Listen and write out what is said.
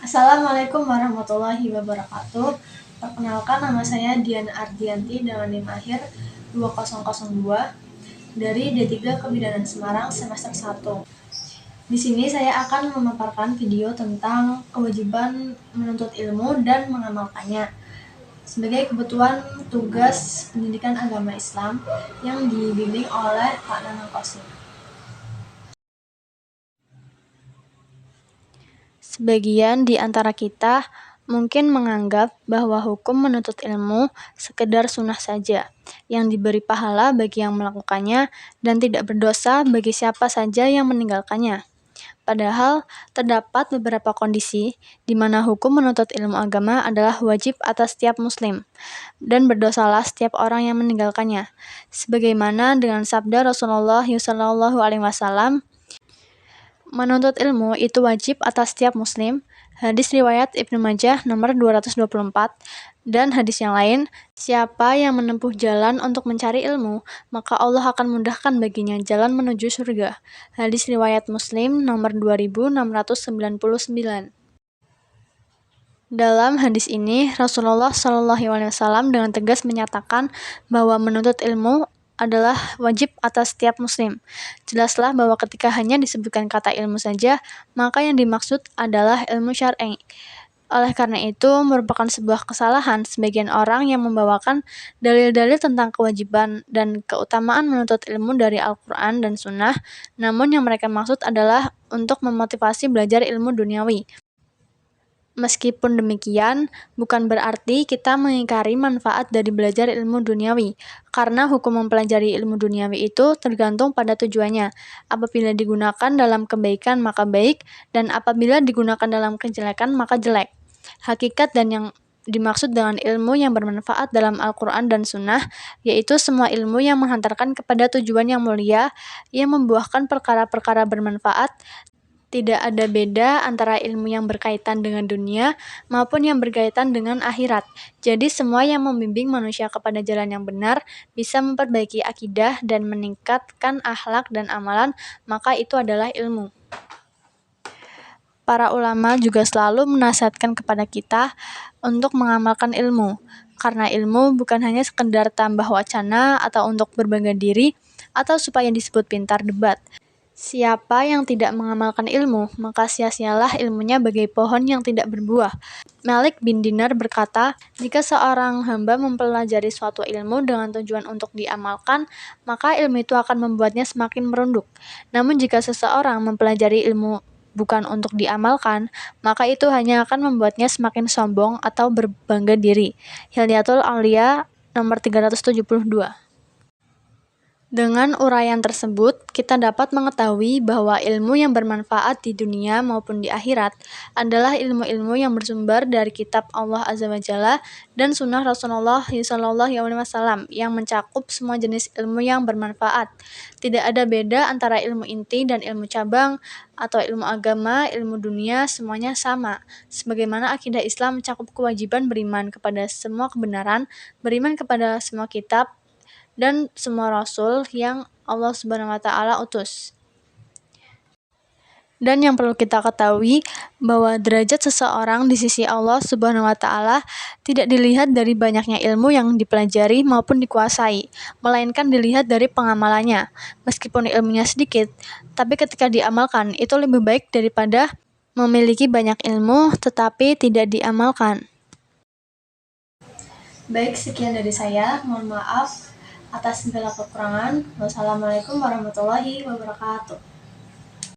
Assalamualaikum warahmatullahi wabarakatuh. Perkenalkan, nama saya Diana Ardianti dengan NIM akhir 2002 dari D3 Kebidanan Semarang semester 1. Di sini saya akan memaparkan video tentang kewajiban menuntut ilmu dan mengamalkannya sebagai kebutuhan tugas pendidikan agama Islam yang dibimbing oleh Pak Nanang Qasim. Sebagian di antara kita mungkin menganggap bahwa hukum menuntut ilmu sekedar sunnah saja, yang diberi pahala bagi yang melakukannya dan tidak berdosa bagi siapa saja yang meninggalkannya. Padahal, terdapat beberapa kondisi di mana hukum menuntut ilmu agama adalah wajib atas setiap muslim, dan berdosalah setiap orang yang meninggalkannya. Sebagaimana dengan sabda Rasulullah SAW, menuntut ilmu itu wajib atas setiap muslim, hadis riwayat Ibnu Majah nomor 224, dan hadis yang lain, siapa yang menempuh jalan untuk mencari ilmu, maka Allah akan mudahkan baginya jalan menuju surga. Hadis riwayat Muslim nomor 2699. Dalam hadis ini, Rasulullah SAW dengan tegas menyatakan bahwa menuntut ilmu adalah wajib atas setiap muslim. Jelaslah bahwa ketika hanya disebutkan kata ilmu saja, maka yang dimaksud adalah ilmu syar'i. Oleh karena itu, merupakan sebuah kesalahan sebagian orang yang membawakan dalil-dalil tentang kewajiban dan keutamaan menuntut ilmu dari Al-Quran dan Sunnah, namun yang mereka maksud adalah untuk memotivasi belajar ilmu duniawi. Meskipun demikian, bukan berarti kita mengingkari manfaat dari belajar ilmu duniawi, karena hukum mempelajari ilmu duniawi itu tergantung pada tujuannya. Apabila digunakan dalam kebaikan maka baik, dan apabila digunakan dalam kejelekan maka jelek. Hakikat dan yang dimaksud dengan ilmu yang bermanfaat dalam Al-Quran dan Sunnah, yaitu semua ilmu yang menghantarkan kepada tujuan yang mulia, yang membuahkan perkara-perkara bermanfaat. Tidak ada beda antara ilmu yang berkaitan dengan dunia maupun yang berkaitan dengan akhirat. Jadi semua yang membimbing manusia kepada jalan yang benar, bisa memperbaiki akidah dan meningkatkan akhlak dan amalan, maka itu adalah ilmu. Para ulama juga selalu menasihatkan kepada kita untuk mengamalkan ilmu, karena ilmu bukan hanya sekedar tambah wacana atau untuk berbangga diri, atau supaya disebut pintar debat. Siapa yang tidak mengamalkan ilmu, maka sia-sialah ilmunya bagai pohon yang tidak berbuah. Malik bin Dinar berkata, jika seorang hamba mempelajari suatu ilmu dengan tujuan untuk diamalkan, maka ilmu itu akan membuatnya semakin merunduk. Namun jika seseorang mempelajari ilmu bukan untuk diamalkan, maka itu hanya akan membuatnya semakin sombong atau berbangga diri. Hilyatul Aulia nomor 372. Dengan uraian tersebut, kita dapat mengetahui bahwa ilmu yang bermanfaat di dunia maupun di akhirat adalah ilmu-ilmu yang bersumber dari kitab Allah Azza wa Jalla dan sunnah Rasulullah SAW yang mencakup semua jenis ilmu yang bermanfaat. Tidak ada beda antara ilmu inti dan ilmu cabang, atau ilmu agama, ilmu dunia, semuanya sama. Sebagaimana akidah Islam mencakup kewajiban beriman kepada semua kebenaran, beriman kepada semua kitab, dan semua rasul yang Allah Subhanahu wa Ta'ala utus. Dan yang perlu kita ketahui bahwa derajat seseorang di sisi Allah Subhanahu wa Ta'ala tidak dilihat dari banyaknya ilmu yang dipelajari maupun dikuasai, melainkan dilihat dari pengamalannya. Meskipun ilmunya sedikit, tapi ketika diamalkan itu lebih baik daripada memiliki banyak ilmu tetapi tidak diamalkan. Baik, sekian dari saya. Mohon maaf atas segala kekurangan. Wassalamualaikum warahmatullahi wabarakatuh.